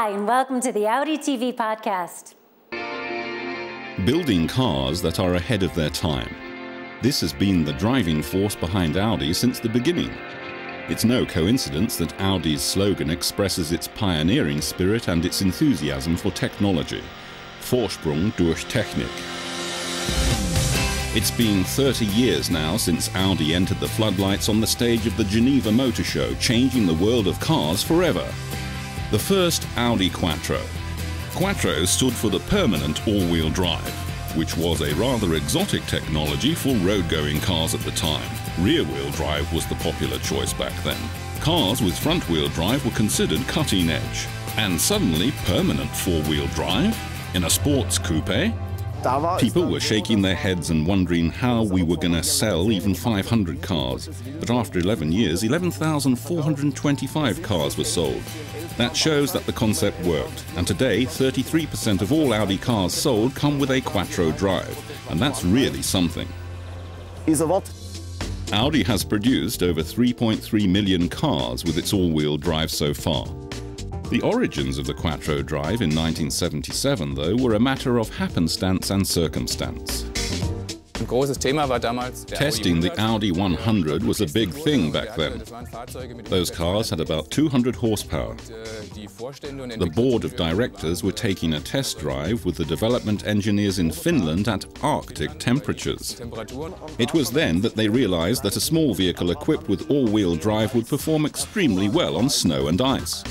Hi, and welcome to the Audi TV podcast. Building cars that are ahead of their time. This has been the driving force behind Audi since the beginning. It's no coincidence that Audi's slogan expresses its pioneering spirit and its enthusiasm for technology. Vorsprung durch Technik. It's been 30 years now since Audi entered the floodlights on the stage of the Geneva Motor Show, changing the world of cars forever. The first Audi Quattro. Quattro stood for the permanent all-wheel drive, which was a rather exotic technology for road-going cars at the time. Rear-wheel drive was the popular choice back then. Cars with front-wheel drive were considered cutting edge. And suddenly, permanent four-wheel drive? In a sports coupe? People were shaking their heads and wondering how we were going to sell even 500 cars. But after 11 years, 11,425 cars were sold. That shows that the concept worked. And today, 33% of all Audi cars sold come with a Quattro drive. And that's really something. Audi has produced over 3.3 million cars with its all-wheel drive so far. The origins of the Quattro drive in 1977, though, were a matter of happenstance and circumstance. Testing the Audi 100 was a big thing back then. Those cars had about 200 horsepower. The board of directors were taking a test drive with the development engineers in Finland at Arctic temperatures. It was then that they realized that a small vehicle equipped with all-wheel drive would perform extremely well on snow and ice.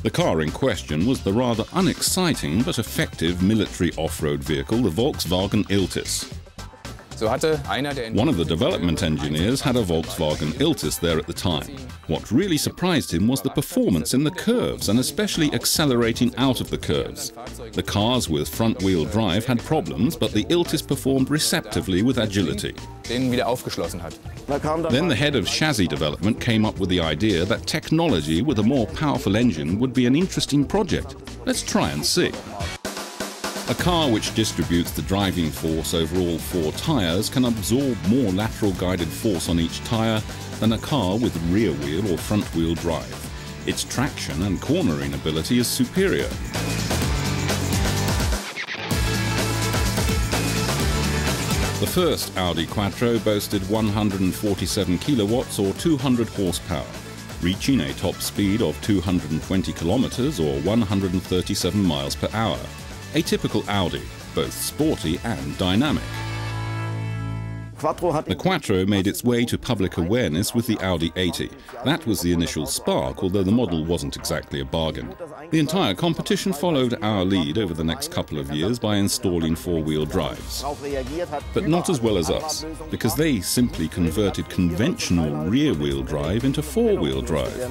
The car in question was the rather unexciting but effective military off-road vehicle, the Volkswagen Iltis. One of the development engineers had a Volkswagen Iltis there at the time. What really surprised him was the performance in the curves, and especially accelerating out of the curves. The cars with front-wheel drive had problems, but the Iltis performed receptively with agility. Then the head of chassis development came up with the idea that technology with a more powerful engine would be an interesting project. Let's try and see. A car which distributes the driving force over all four tyres can absorb more lateral guided force on each tyre than a car with rear-wheel or front-wheel drive. Its traction and cornering ability is superior. The first Audi Quattro boasted 147 kilowatts or 200 horsepower, reaching a top speed of 220 kilometers or 137 miles per hour. A typical Audi, both sporty and dynamic. The Quattro made its way to public awareness with the Audi 80. That was the initial spark, although the model wasn't exactly a bargain. The entire competition followed our lead over the next couple of years by installing four-wheel drives. But not as well as us, because they simply converted conventional rear-wheel drive into four-wheel drive.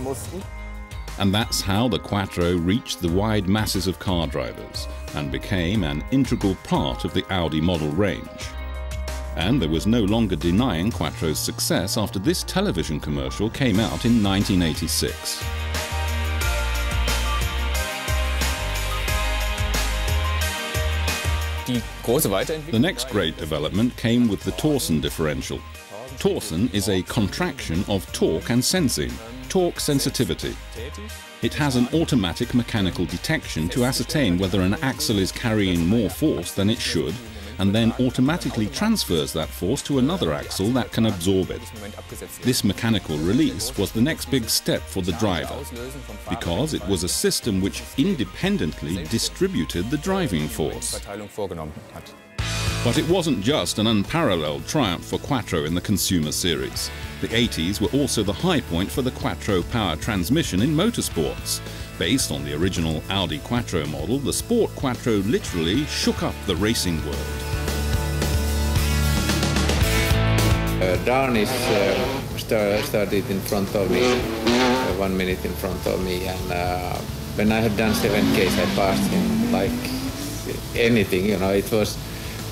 And that's how the Quattro reached the wide masses of car drivers and became an integral part of the Audi model range. And there was no longer denying Quattro's success after this television commercial came out in 1986. The next great development came with the torsion differential. Torsion is a contraction of torque and sensing. Torque sensitivity. It has an automatic mechanical detection to ascertain whether an axle is carrying more force than it should, and then automatically transfers that force to another axle that can absorb it. This mechanical release was the next big step for the driver, because it was a system which independently distributed the driving force. But it wasn't just an unparalleled triumph for Quattro in the consumer series. The 80s were also the high point for the Quattro power transmission in motorsports. Based on the original Audi Quattro model, the Sport Quattro literally shook up the racing world. Darnish started in front of me, 1 minute in front of me, and when I had done 7Ks, I passed him like anything, you know. It was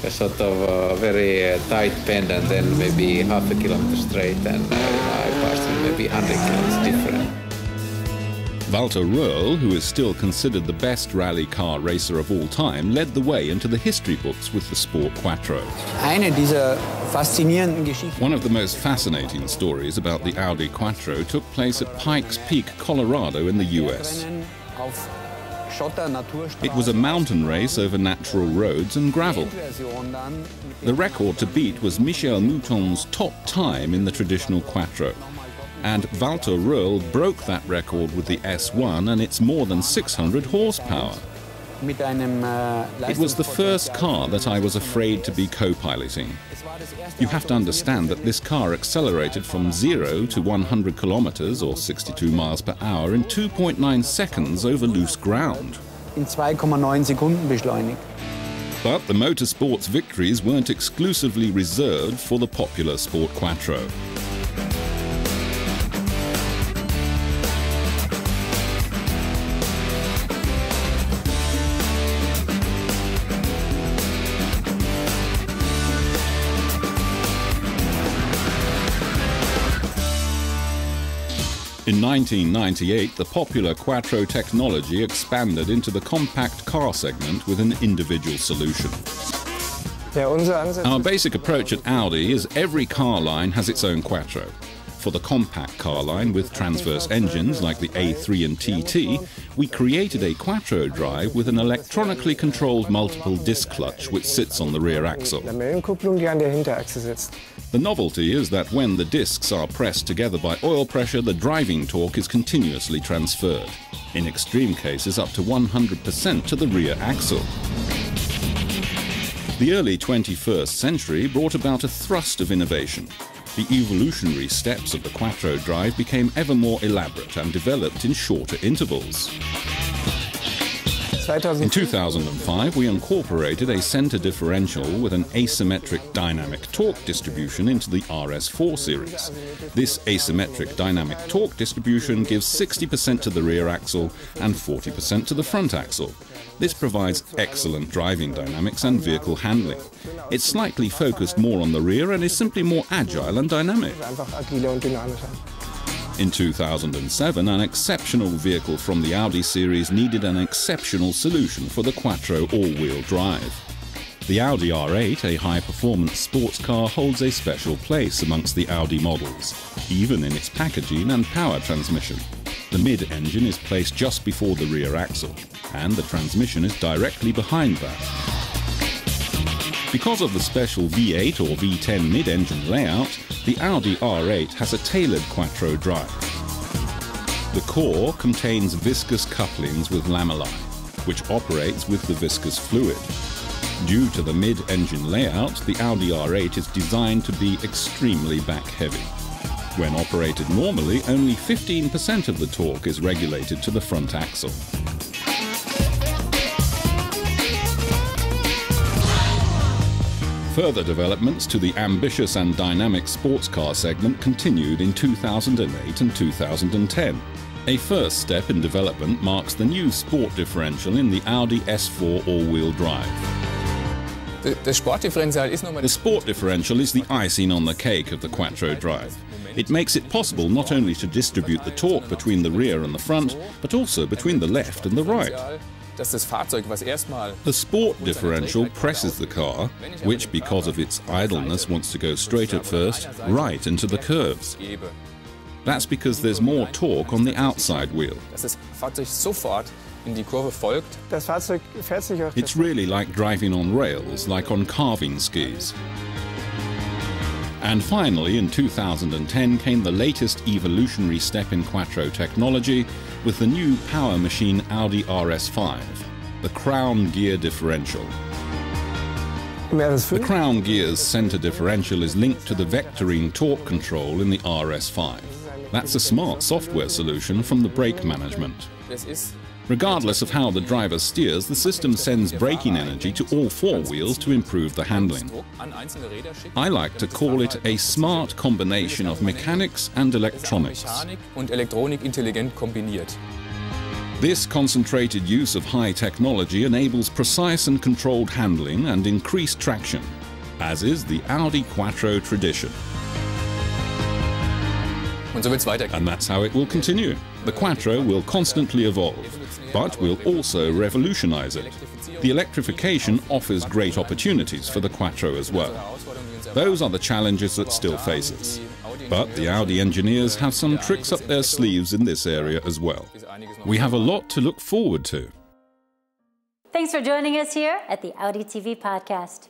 a sort of very tight bend and then maybe half a kilometer straight, and I passed him maybe 100 kilometers different. Walter Röhrl, who is still considered the best rally car racer of all time, led the way into the history books with the Sport Quattro. One of the most fascinating stories about the Audi Quattro took place at Pikes Peak, Colorado in the US. It was a mountain race over natural roads and gravel. The record to beat was Michel Mouton's top time in the traditional Quattro. And Walter Röhrl broke that record with the S1 and its more than 600 horsepower. It was the first car that I was afraid to be co-piloting. You have to understand that this car accelerated from 0 to 100 kilometers or 62 miles per hour in 2.9 seconds over loose ground. In 2,9 Sekunden beschleunigt. But the motorsport's victories weren't exclusively reserved for the popular Sport Quattro. In 1998, the popular Quattro technology expanded into the compact car segment with an individual solution. Our basic approach at Audi is every car line has its own Quattro. For the compact car line with transverse engines like the A3 and TT, we created a Quattro drive with an electronically controlled multiple disc clutch which sits on the rear axle. The novelty is that when the discs are pressed together by oil pressure, the driving torque is continuously transferred, in extreme cases up to 100% to the rear axle. The early 21st century brought about a thrust of innovation. The evolutionary steps of the Quattro drive became ever more elaborate and developed in shorter intervals. In 2005, we incorporated a center differential with an asymmetric dynamic torque distribution into the RS4 series. This asymmetric dynamic torque distribution gives 60% to the rear axle and 40% to the front axle. This provides excellent driving dynamics and vehicle handling. It's slightly focused more on the rear and is simply more agile and dynamic. In 2007, an exceptional vehicle from the Audi series needed an exceptional solution for the Quattro all-wheel drive. The Audi R8, a high-performance sports car, holds a special place amongst the Audi models, even in its packaging and power transmission. The mid-engine is placed just before the rear axle, and the transmission is directly behind that. Because of the special V8 or V10 mid-engine layout, the Audi R8 has a tailored Quattro drive. The core contains viscous couplings with lamellae, which operates with the viscous fluid. Due to the mid-engine layout, the Audi R8 is designed to be extremely back-heavy. When operated normally, only 15% of the torque is regulated to the front axle. Further developments to the ambitious and dynamic sports car segment continued in 2008 and 2010. A first step in development marks the new sport differential in the Audi S4 all-wheel drive. The sport differential is the icing on the cake of the Quattro drive. It makes it possible not only to distribute the torque between the rear and the front, but also between the left and the right. The sport differential presses the car, which because of its idleness wants to go straight at first, right into the curves. That's because there's more torque on the outside wheel. It's really like driving on rails, like on carving skis. And finally, in 2010 came the latest evolutionary step in Quattro technology with the new power machine Audi RS5, the crown gear differential. The crown gear's center differential is linked to the vectoring torque control in the RS5. That's a smart software solution from the brake management. Regardless of how the driver steers, the system sends braking energy to all four wheels to improve the handling. I like to call it a smart combination of mechanics and electronics. This concentrated use of high technology enables precise and controlled handling and increased traction, as is the Audi Quattro tradition. And that's how it will continue. The Quattro will constantly evolve, but will also revolutionize it. The electrification offers great opportunities for the Quattro as well. Those are the challenges that still face us. But the Audi engineers have some tricks up their sleeves in this area as well. We have a lot to look forward to. Thanks for joining us here at the Audi TV podcast.